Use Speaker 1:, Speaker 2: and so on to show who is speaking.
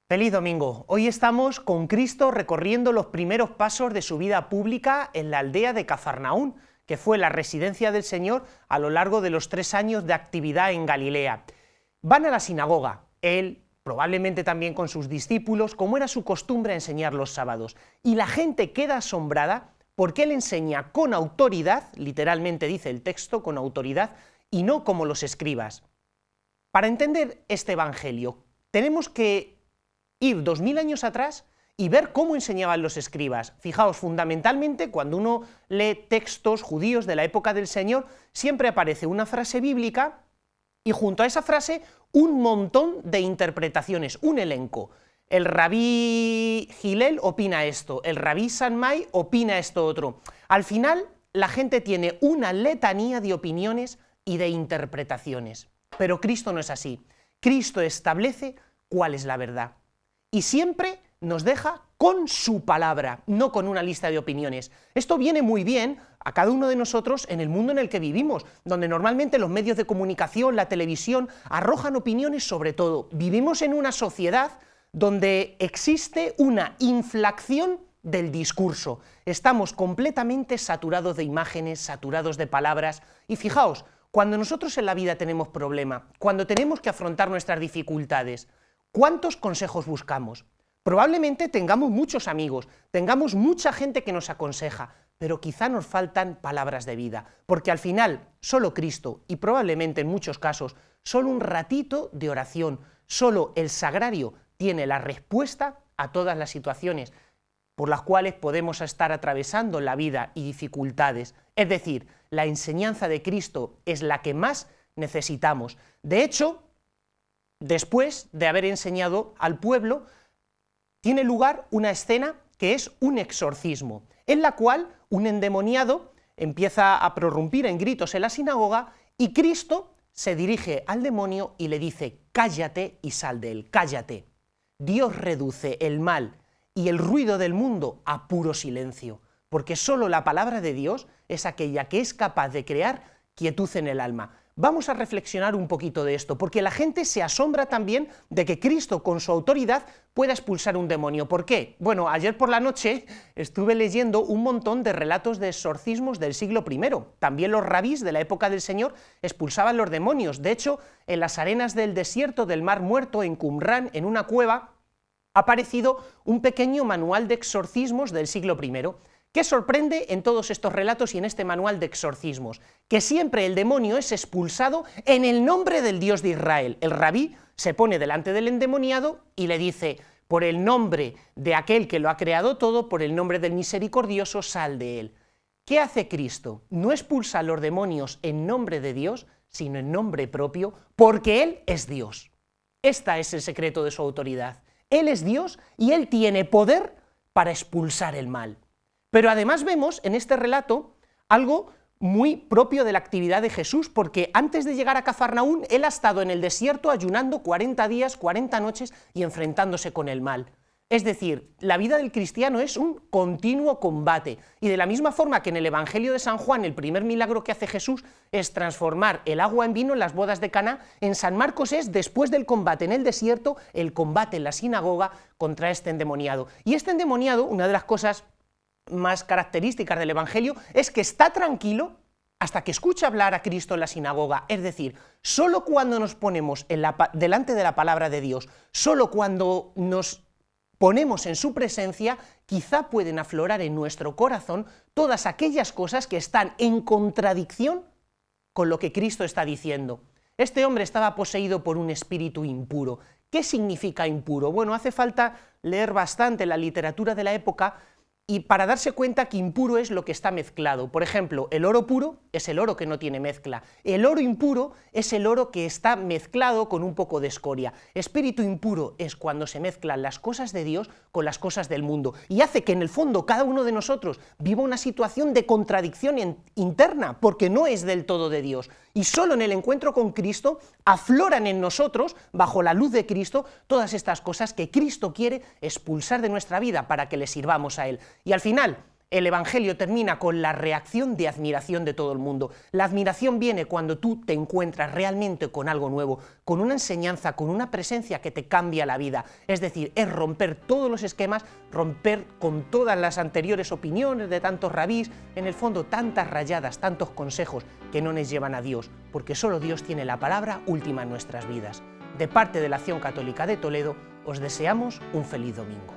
Speaker 1: Feliz domingo. Hoy estamos con Cristo recorriendo los primeros pasos de su vida pública en la aldea de Cafarnaún, que fue la residencia del Señor a lo largo de los 3 años de actividad en Galilea. Van a la sinagoga, él, probablemente también con sus discípulos, como era su costumbre enseñar los sábados, y la gente queda asombrada porque él enseña con autoridad, literalmente dice el texto, con autoridad, y no como los escribas. Para entender este evangelio, tenemos que ir 2000 años atrás y ver cómo enseñaban los escribas. Fijaos, fundamentalmente, cuando uno lee textos judíos de la época del Señor, siempre aparece una frase bíblica y junto a esa frase un montón de interpretaciones, un elenco. El rabí Gilel opina esto, el rabí Sanmai opina esto otro. Al final, la gente tiene una letanía de opiniones y de interpretaciones. Pero Cristo no es así. Cristo establece cuál es la verdad. Y siempre nos deja con su palabra, no con una lista de opiniones. Esto viene muy bien a cada uno de nosotros en el mundo en el que vivimos, donde normalmente los medios de comunicación, la televisión, arrojan opiniones sobre todo. Vivimos en una sociedad donde existe una inflación del discurso. Estamos completamente saturados de imágenes, saturados de palabras. Y fijaos, cuando nosotros en la vida tenemos problema, cuando tenemos que afrontar nuestras dificultades, ¿cuántos consejos buscamos? Probablemente tengamos muchos amigos, tengamos mucha gente que nos aconseja, pero quizá nos faltan palabras de vida, porque al final solo Cristo, y probablemente en muchos casos, solo un ratito de oración, solo el sagrario tiene la respuesta a todas las situaciones por las cuales podemos estar atravesando la vida y dificultades. Es decir, la enseñanza de Cristo es la que más necesitamos. De hecho, después de haber enseñado al pueblo, tiene lugar una escena que es un exorcismo, en la cual un endemoniado empieza a prorrumpir en gritos en la sinagoga y Cristo se dirige al demonio y le dice: cállate y sal de él, cállate. Dios reduce el mal y el ruido del mundo a puro silencio, porque solo la palabra de Dios es aquella que es capaz de crear quietud en el alma. Vamos a reflexionar un poquito de esto, porque la gente se asombra también de que Cristo con su autoridad pueda expulsar un demonio. ¿Por qué? Bueno, ayer por la noche estuve leyendo un montón de relatos de exorcismos del siglo I. También los rabís de la época del Señor expulsaban los demonios. De hecho, en las arenas del desierto del Mar Muerto, en Qumrán, en una cueva, ha aparecido un pequeño manual de exorcismos del siglo I. ¿Qué sorprende en todos estos relatos y en este manual de exorcismos? Que siempre el demonio es expulsado en el nombre del Dios de Israel. El rabí se pone delante del endemoniado y le dice: por el nombre de aquel que lo ha creado todo, por el nombre del misericordioso, sal de él. ¿Qué hace Cristo? No expulsa a los demonios en nombre de Dios, sino en nombre propio, porque Él es Dios. Este es el secreto de su autoridad. Él es Dios y Él tiene poder para expulsar el mal. Pero además vemos en este relato algo muy propio de la actividad de Jesús, porque antes de llegar a Cafarnaún, él ha estado en el desierto ayunando 40 días, 40 noches y enfrentándose con el mal. Es decir, la vida del cristiano es un continuo combate, y de la misma forma que en el Evangelio de San Juan el primer milagro que hace Jesús es transformar el agua en vino en las bodas de Caná, en San Marcos es, después del combate en el desierto, el combate en la sinagoga contra este endemoniado. Y este endemoniado, una de las cosas más características del Evangelio es que está tranquilo hasta que escucha hablar a Cristo en la sinagoga. Es decir, solo cuando nos ponemos delante de la palabra de Dios, solo cuando nos ponemos en su presencia, quizá pueden aflorar en nuestro corazón todas aquellas cosas que están en contradicción con lo que Cristo está diciendo. Este hombre estaba poseído por un espíritu impuro. ¿Qué significa impuro? Bueno, hace falta leer bastante la literatura de la época y para darse cuenta que impuro es lo que está mezclado. Por ejemplo, el oro puro es el oro que no tiene mezcla. El oro impuro es el oro que está mezclado con un poco de escoria. Espíritu impuro es cuando se mezclan las cosas de Dios con las cosas del mundo y hace que en el fondo cada uno de nosotros viva una situación de contradicción interna, porque no es del todo de Dios. Y solo en el encuentro con Cristo afloran en nosotros, bajo la luz de Cristo, todas estas cosas que Cristo quiere expulsar de nuestra vida para que le sirvamos a Él. Y al final, El Evangelio termina con la reacción de admiración de todo el mundo. La admiración viene cuando tú te encuentras realmente con algo nuevo, con una enseñanza, con una presencia que te cambia la vida. Es decir, es romper todos los esquemas, romper con todas las anteriores opiniones de tantos rabís, en el fondo tantas rayadas, tantos consejos que no nos llevan a Dios, porque solo Dios tiene la palabra última en nuestras vidas. De parte de la Acción Católica de Toledo, os deseamos un feliz domingo.